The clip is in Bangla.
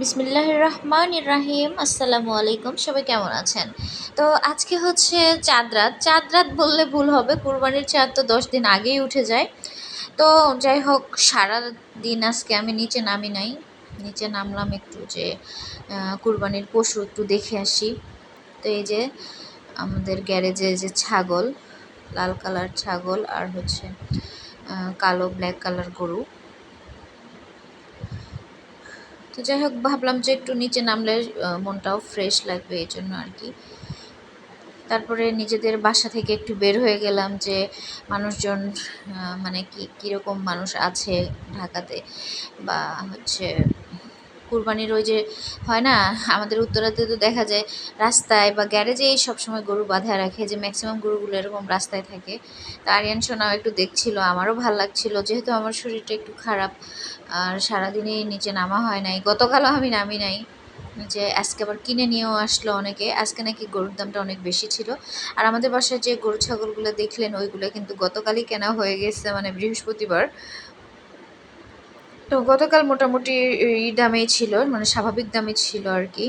বিসমিল্লাহির রহমানির রাহিম। আসসালামু আলাইকুম, সবাই কেমন আছেন? তো আজকে হচ্ছে চাঁদ রাত বললে ভুল হবে, কুরবানির চাঁদ তো 10 দিন আগেই উঠে যায়। তো যাই হোক, সারা দিন আজকে আমি নিচে নামি নাই। নিচে নামলাম একটু যে কুরবানির পশু একটু দেখে আসি। তো এই যে আমাদের গ্যারেজে যে ছাগল, লাল কালার ছাগল আর হচ্ছে কালো ব্ল্যাক কালার গরু। তো যাই হোক, ভাবলাম যে একটু নিচে নামলে মনটাও ফ্রেশ লাগবে, এই জন্য আর কি। তারপরে নিজেদের বাসা থেকে একটু বের হয়ে গেলাম যে মানুষজন মানে কীরকম মানুষ আছে ঢাকাতে, বা হচ্ছে কুরবানির ওই যে হয় না, আমাদের উত্তরাতে তো দেখা যায় রাস্তায় বা গ্যারেজেই সবসময় গরু বাঁধা রাখে, যে ম্যাক্সিমাম গরুগুলো এরকম রাস্তায় থাকে। তো আরিয়ান সোনাও একটু দেখছিল, আমারও ভাল লাগছিল, যেহেতু আমার শরীরটা একটু খারাপ আর সারাদিনই নিচে নামা হয় নাই, গতকালও আমি নামি নাই। যে আজকে আবার কিনে নিয়েও আসলো অনেকে, আজকে নাকি গরুর দামটা অনেক বেশি ছিল। আর আমাদের বাসায় যে গরু ছাগলগুলো দেখলেন ওইগুলো কিন্তু গতকালই কেনা হয়ে গেছে, মানে বৃহস্পতিবার। তো গতকাল মোটামুটি এই দামেই ছিল, মানে স্বাভাবিক দামে ছিল আর কি।